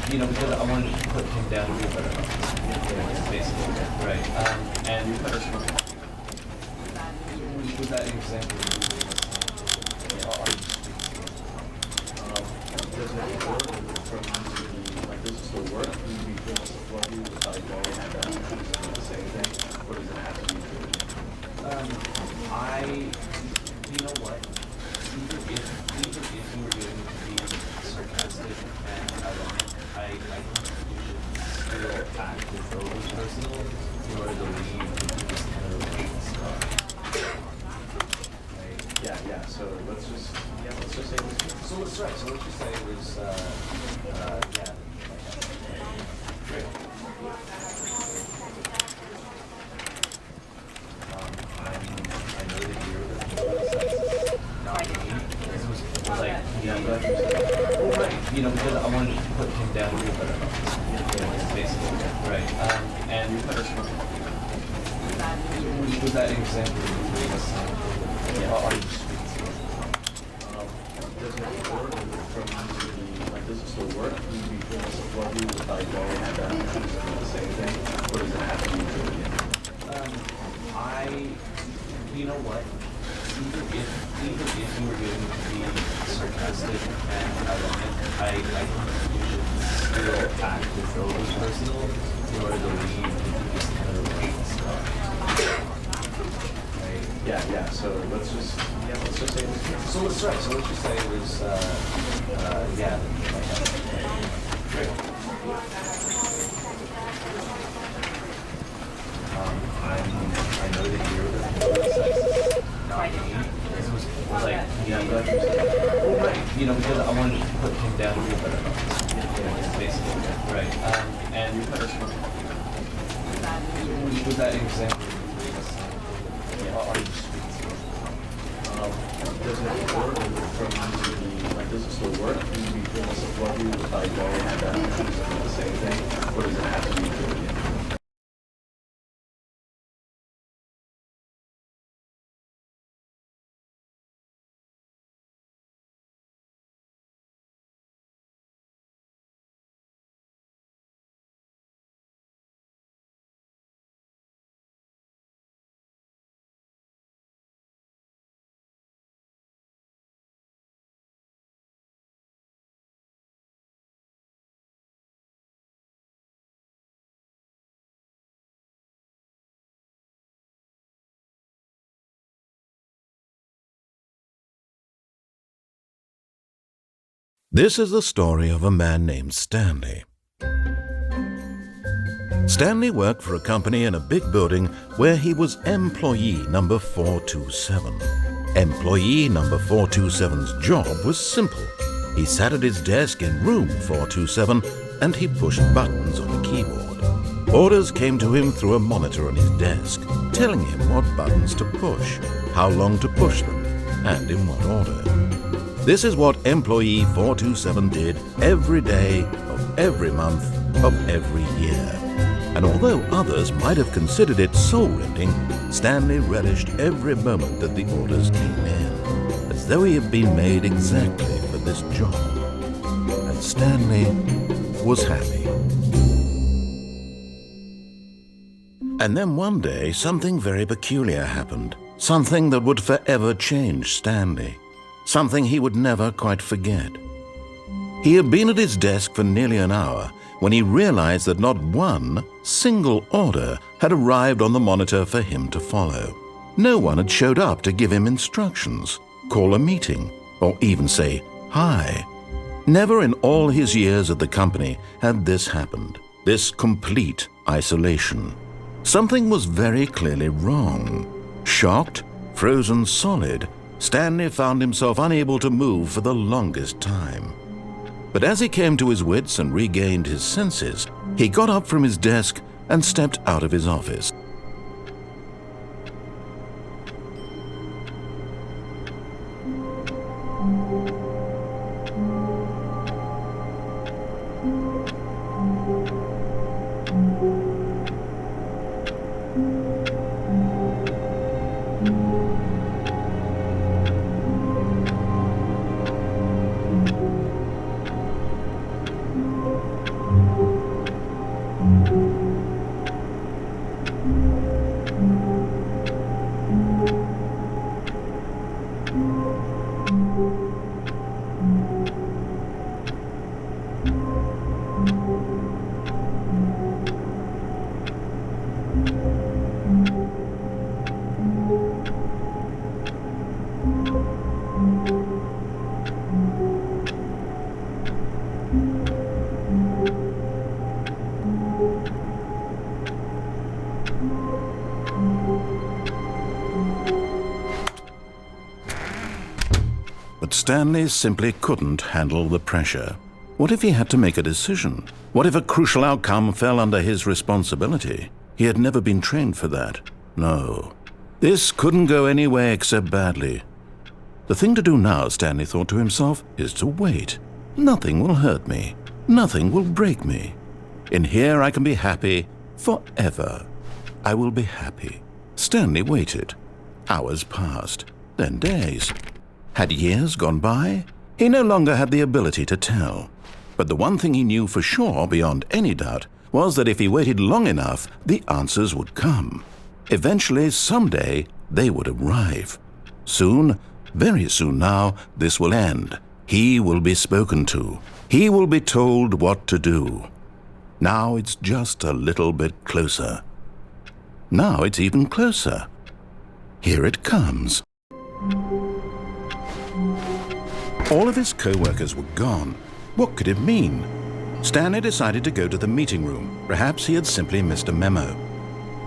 You know, because I wanted to put him down to be a better basically, right? And was that an example? Does it work like this is the work? Do you feel what you like going at that the same thing? Or does it have to be You know what? Even if you were doing it to be sarcastic and ironic, I think you should still act as though it was personal in order to leave this kind of stuff. Yeah. So let's just say this. So let's just say it was yeah. Great. I know that you're not me. It was like, you know, because I wanted to put him down to be a better basically, right? And was that an example Does it work like this is the work? Do you feel what you like going at that the same thing? Or does it have to be you know what? Even if you were doing it to be sarcastic and ironic, I think you should still act as though it was personal in order to leave this kind of stuff. Yeah. So let's just say this. So let's just say it was yeah. Great. I know that you're not me. It was like, you know, because I wanted to put him down to be a better basically, right? And was that an example? Does it work like this is the work? Do you feel what you like going at that the same thing? Or does it have to be This is the story of a man named Stanley. Stanley worked for a company in a big building where he was employee number 427. Employee number 427's job was simple. He sat at his desk in room 427 and he pushed buttons on a keyboard. Orders came to him through a monitor on his desk, telling him what buttons to push, how long to push them, and in what order. This is what employee 427 did every day of every month of every year. And although others might have considered it soul-rending, Stanley relished every moment that the orders came in, as though he had been made exactly for this job. And Stanley was happy. And then one day, something very peculiar happened. Something that would forever change Stanley. Something he would never quite forget. He had been at his desk for nearly an hour when he realized that not one single order had arrived on the monitor for him to follow. No one had showed up to give him instructions, call a meeting, or even say hi. Never in all his years at the company had this happened, this complete isolation. Something was very clearly wrong. Shocked, frozen solid, Stanley found himself unable to move for the longest time. But as he came to his wits and regained his senses, he got up from his desk and stepped out of his office. But Stanley simply couldn't handle the pressure. What if he had to make a decision? What if a crucial outcome fell under his responsibility? He had never been trained for that. No. This couldn't go any way except badly. The thing to do now, Stanley thought to himself, is to wait. Nothing will hurt me. Nothing will break me. In here I can be happy forever. I will be happy. Stanley waited. Hours passed, then days. Had years gone by? He no longer had the ability to tell. But the one thing he knew for sure, beyond any doubt, was that if he waited long enough, the answers would come. Eventually, someday, they would arrive. Soon, very soon now, this will end. He will be spoken to. He will be told what to do. Now it's just a little bit closer. Now it's even closer. Here it comes. All of his co-workers were gone. What could it mean? Stanley decided to go to the meeting room. Perhaps he had simply missed a memo.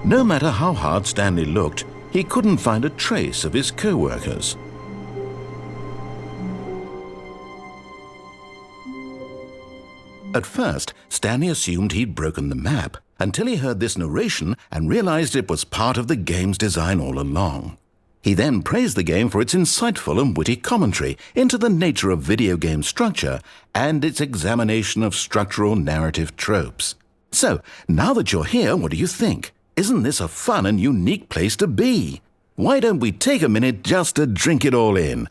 No matter how hard Stanley looked, he couldn't find a trace of his co-workers. At first, Stanley assumed he'd broken the map, until he heard this narration and realized it was part of the game's design all along. He then praised the game for its insightful and witty commentary into the nature of video game structure and its examination of structural narrative tropes. So, now that you're here, what do you think? Isn't this a fun and unique place to be? Why don't we take a minute just to drink it all in?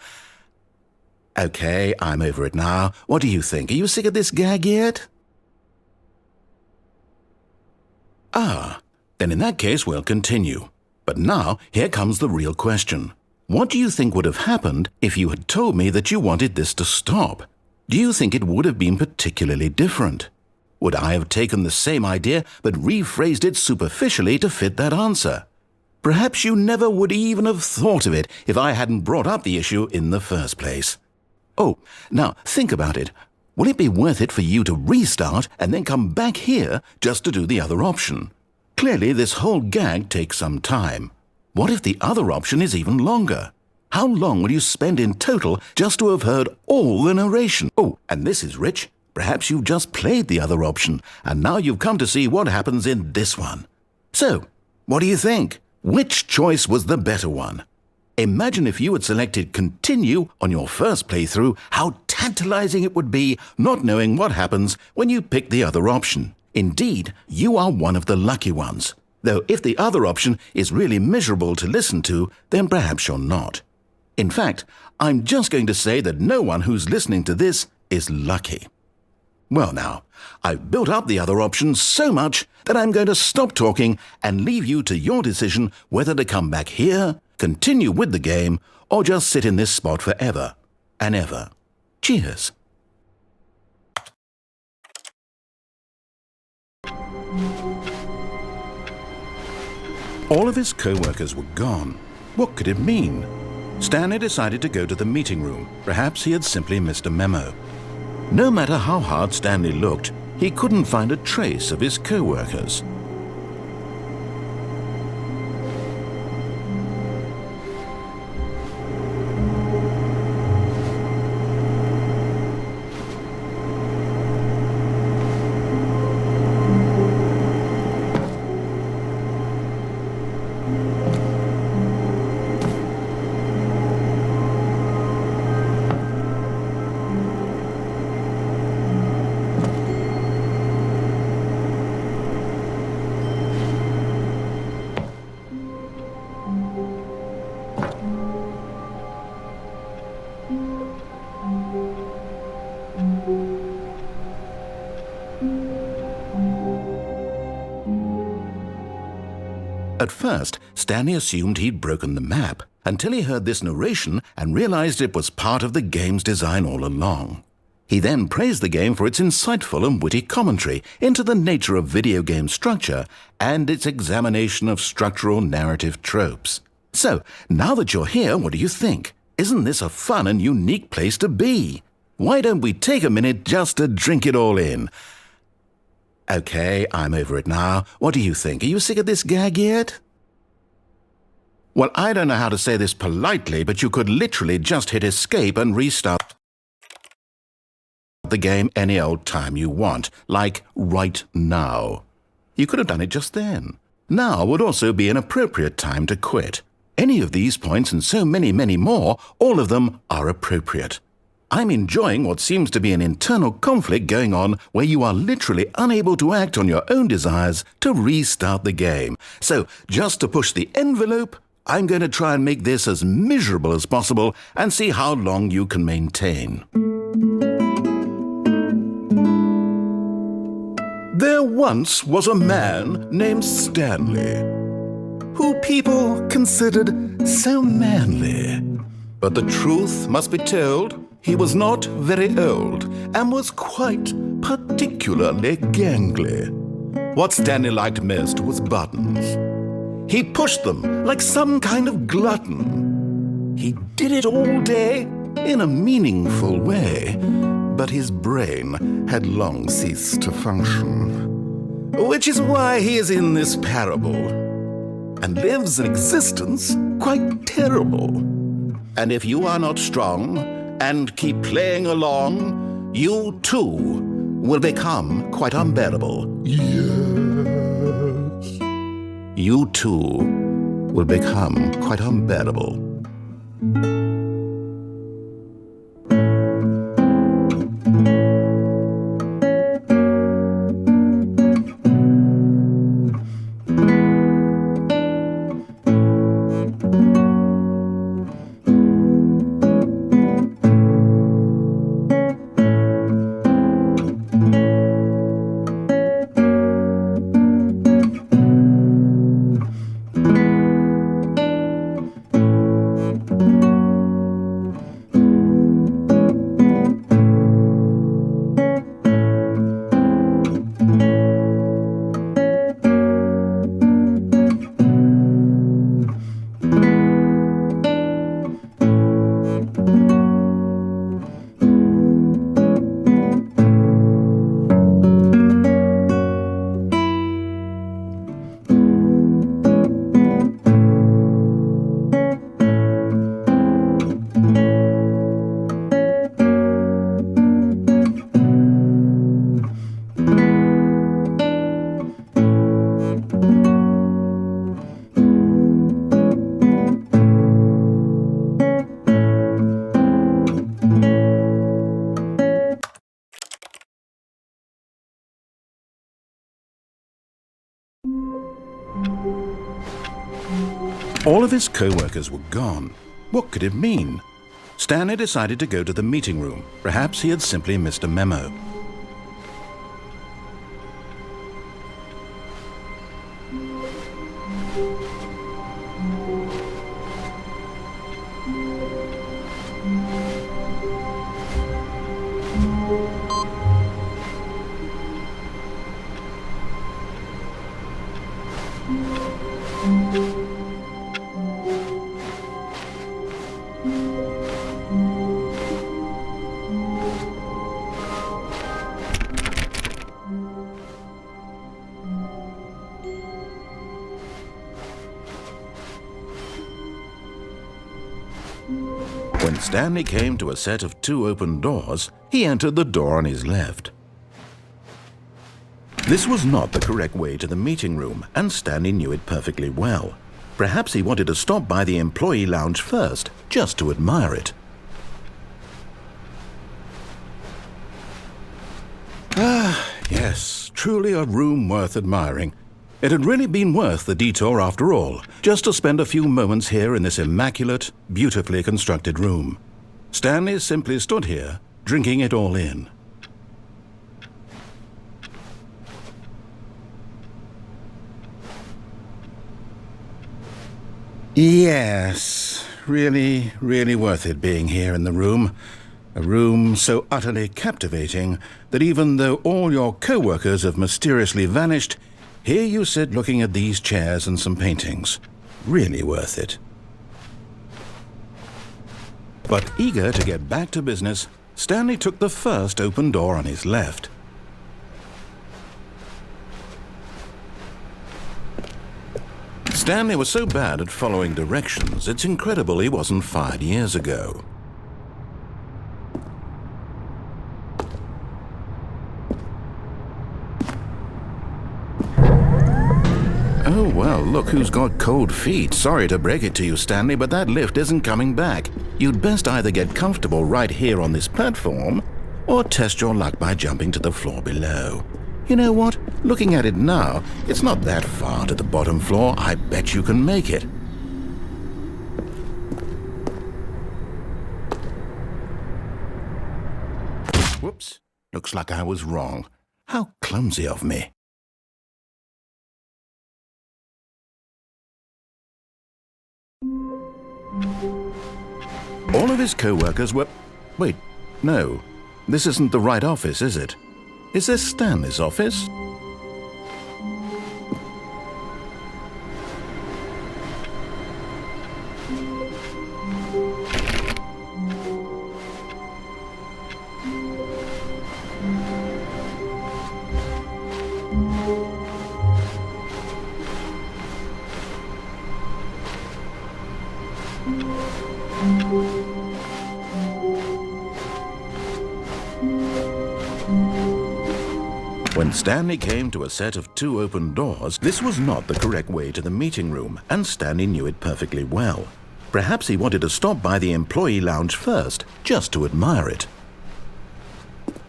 Okay, I'm over it now. What do you think? Are you sick of this gag yet? Ah, then in that case we'll continue. But now, here comes the real question. What do you think would have happened if you had told me that you wanted this to stop? Do you think it would have been particularly different? Would I have taken the same idea but rephrased it superficially to fit that answer? Perhaps you never would even have thought of it if I hadn't brought up the issue in the first place. Oh, now think about it. Will it be worth it for you to restart and then come back here just to do the other option? Clearly, this whole gag takes some time. What if the other option is even longer? How long will you spend in total just to have heard all the narration? Oh, and this is rich. Perhaps you've just played the other option, and now you've come to see what happens in this one. So, what do you think? Which choice was the better one? Imagine if you had selected Continue on your first playthrough, how tantalizing it would be not knowing what happens when you pick the other option. Indeed, you are one of the lucky ones. Though if the other option is really miserable to listen to, then perhaps you're not. In fact, I'm just going to say that no one who's listening to this is lucky. Well now, I've built up the other option so much that I'm going to stop talking and leave you to your decision whether to come back here, continue with the game, or just sit in this spot forever and ever. Cheers. All of his co-workers were gone. What could it mean? Stanley decided to go to the meeting room. Perhaps he had simply missed a memo. No matter how hard Stanley looked, he couldn't find a trace of his co-workers. At first, Stanley assumed he'd broken the map until he heard this narration and realized it was part of the game's design all along. He then praised the game for its insightful and witty commentary into the nature of video game structure and its examination of structural narrative tropes. So, now that you're here, what do you think? Isn't this a fun and unique place to be? Why don't we take a minute just to drink it all in? Okay, I'm over it now. What do you think? Are you sick of this gag yet? Well, I don't know how to say this politely, but you could literally just hit escape and restart the game any old time you want, like right now. You could have done it just then. Now would also be an appropriate time to quit. Any of these points and so many, many more, all of them are appropriate. I'm enjoying what seems to be an internal conflict going on where you are literally unable to act on your own desires to restart the game. So, just to push the envelope, I'm going to try and make this as miserable as possible and see how long you can maintain. There once was a man named Stanley, who people considered so manly. But the truth must be told, he was not very old and was quite particularly gangly. What Stanley liked most was buttons. He pushed them like some kind of glutton. He did it all day in a meaningful way, but his brain had long ceased to function. Which is why he is in this parable and lives an existence quite terrible. And if you are not strong and keep playing along, you too will become quite unbearable. Yes. You too will become quite unbearable. All of his co-workers were gone. What could it mean? Stanley decided to go to the meeting room. Perhaps he had simply missed a memo. When Stanley came to a set of 2 open doors, he entered the door on his left. This was not the correct way to the meeting room, and Stanley knew it perfectly well. Perhaps he wanted to stop by the employee lounge first, just to admire it. Ah, yes, truly a room worth admiring. It had really been worth the detour after all, just to spend a few moments here in this immaculate, beautifully constructed room. Stanley simply stood here, drinking it all in. Yes, really, really worth it being here in the room. A room so utterly captivating that even though all your co-workers have mysteriously vanished, here you sit looking at these chairs and some paintings. Really worth it. But eager to get back to business, Stanley took the first open door on his left. Stanley was so bad at following directions, it's incredible he wasn't fired years ago. Oh, well, look who's got cold feet. Sorry to break it to you, Stanley, but that lift isn't coming back. You'd best either get comfortable right here on this platform, or test your luck by jumping to the floor below. You know what? Looking at it now, it's not that far to the bottom floor. I bet you can make it. Whoops. Looks like I was wrong. How clumsy of me. All of his co-workers were... Wait, no. This isn't the right office, is it? Is this Stanley's office? When Stanley came to a set of 2 open doors, this was not the correct way to the meeting room, and Stanley knew it perfectly well. Perhaps he wanted to stop by the employee lounge first, just to admire it.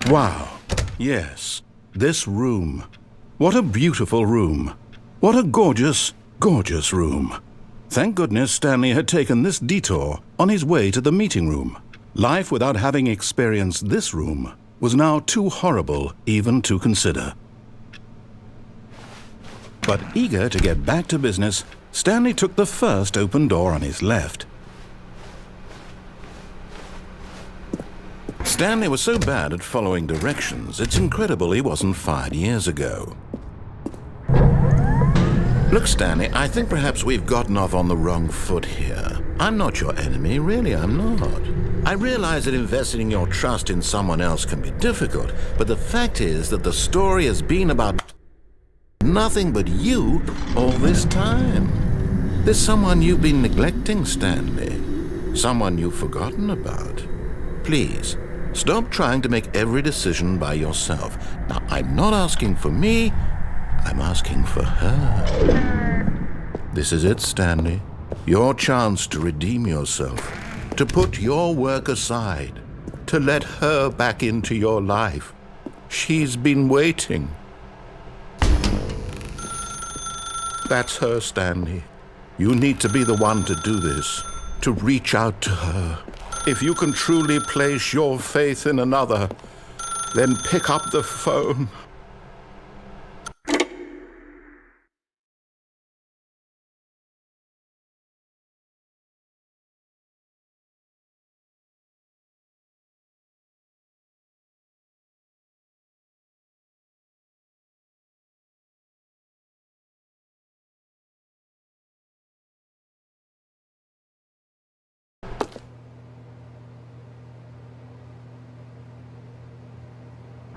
Wow, yes, this room. What a beautiful room. What a gorgeous, gorgeous room. Thank goodness Stanley had taken this detour on his way to the meeting room. Life without having experienced this room was now too horrible even to consider. But eager to get back to business, Stanley took the first open door on his left. Stanley was so bad at following directions, it's incredible he wasn't fired years ago. Look, Stanley, I think perhaps we've gotten off on the wrong foot here. I'm not your enemy, really, I'm not. I realize that investing your trust in someone else can be difficult, but the fact is that the story has been about nothing but you all this time. There's someone you've been neglecting, Stanley. Someone you've forgotten about. Please, stop trying to make every decision by yourself. Now, I'm not asking for me, I'm asking for her. This is it, Stanley. Your chance to redeem yourself. To put your work aside, to let her back into your life. She's been waiting. That's her, Stanley. You need to be the one to do this, to reach out to her. If you can truly place your faith in another, then pick up the phone.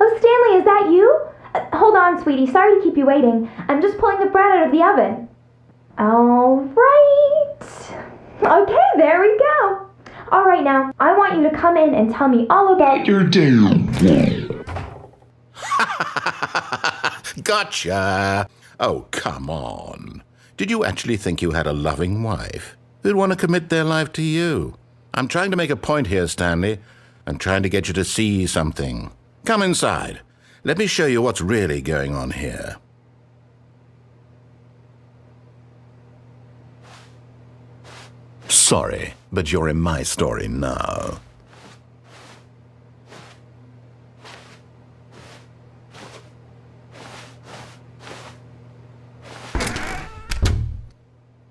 Oh, Stanley, is that you? Hold on, sweetie. Sorry to keep you waiting. I'm just pulling the bread out of the oven. All right. Okay, there we go. All right now, I want you to come in and tell me all about Your damn. Gotcha! Oh, come on. Did you actually think you had a loving wife who'd want to commit their life to you? I'm trying to make a point here, Stanley. I'm trying to get you to see something. Come inside. Let me show you what's really going on here. Sorry, but you're in my story now.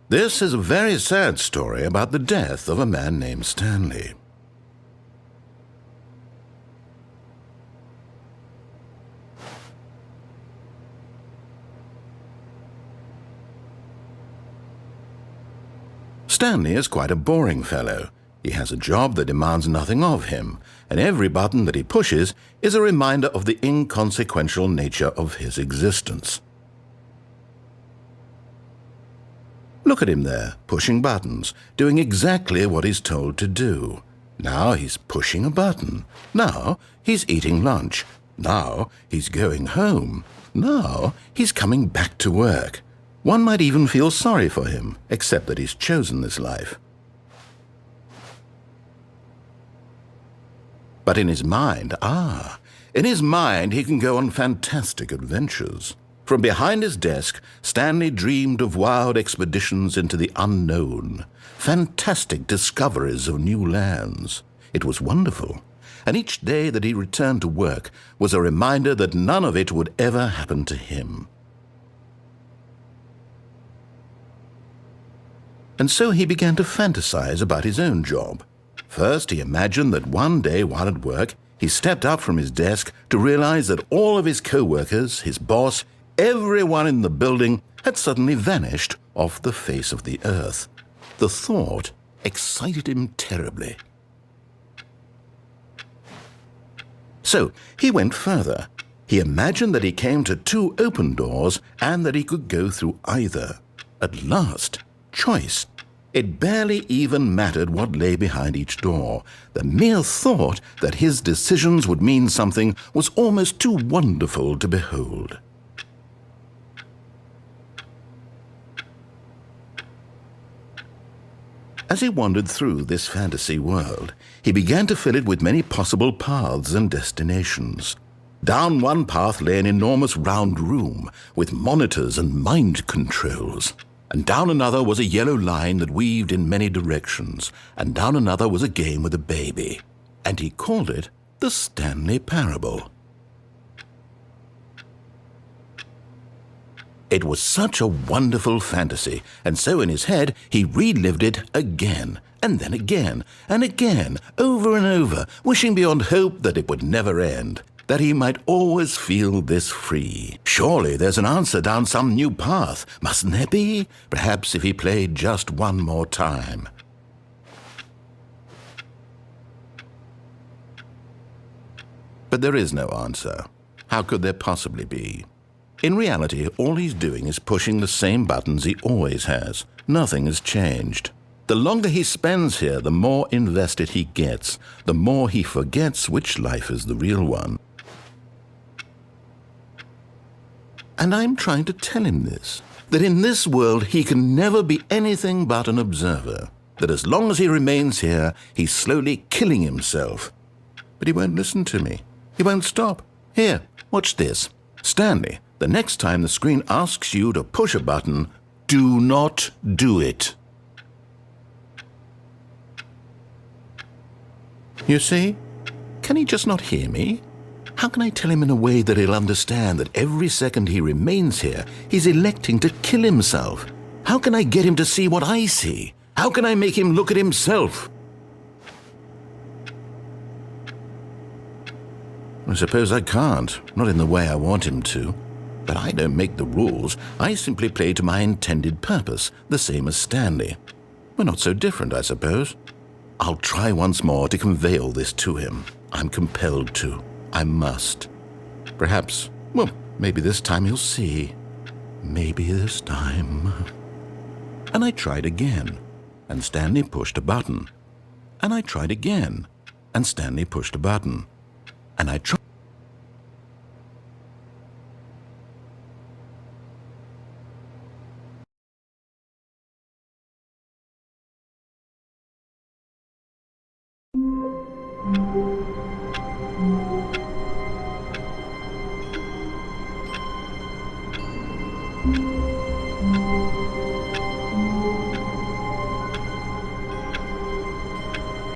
This is a very sad story about the death of a man named Stanley. Stanley is quite a boring fellow. He has a job that demands nothing of him, and every button that he pushes is a reminder of the inconsequential nature of his existence. Look at him there, pushing buttons, doing exactly what he's told to do. Now he's pushing a button. Now he's eating lunch. Now he's going home. Now he's coming back to work. One might even feel sorry for him, except that he's chosen this life. But in his mind, he can go on fantastic adventures. From behind his desk, Stanley dreamed of wild expeditions into the unknown, fantastic discoveries of new lands. It was wonderful, and each day that he returned to work was a reminder that none of it would ever happen to him. And so he began to fantasize about his own job. First, he imagined that one day while at work, he stepped up from his desk to realize that all of his co-workers, his boss, everyone in the building had suddenly vanished off the face of the earth. The thought excited him terribly. So he went further. He imagined that he came to 2 open doors and that he could go through either. At last, choice. It barely even mattered what lay behind each door. The mere thought that his decisions would mean something was almost too wonderful to behold. As he wandered through this fantasy world, he began to fill it with many possible paths and destinations. Down one path lay an enormous round room with monitors and mind controls. And down another was a yellow line that weaved in many directions, and down another was a game with a baby. And he called it the Stanley Parable. It was such a wonderful fantasy, and so in his head he relived it again, and then again, and again, over and over, wishing beyond hope that it would never end, that he might always feel this free. Surely there's an answer down some new path, mustn't there be? Perhaps if he played just one more time. But there is no answer. How could there possibly be? In reality, all he's doing is pushing the same buttons he always has. Nothing has changed. The longer he spends here, the more invested he gets, the more he forgets which life is the real one. And I'm trying to tell him this, that in this world he can never be anything but an observer, that as long as he remains here, he's slowly killing himself. But he won't listen to me. He won't stop. Here, watch this. Stanley, the next time the screen asks you to push a button, do not do it. You see? Can he just not hear me? How can I tell him in a way that he'll understand that every second he remains here, he's electing to kill himself? How can I get him to see what I see? How can I make him look at himself? I suppose I can't, not in the way I want him to. But I don't make the rules. I simply play to my intended purpose, the same as Stanley. We're not so different, I suppose. I'll try once more to convey all this to him. I'm compelled to. I must. Perhaps, well, maybe this time he'll see. Maybe this time. And I tried again, and Stanley pushed a button. And I tried again, and Stanley pushed a button. And I tried.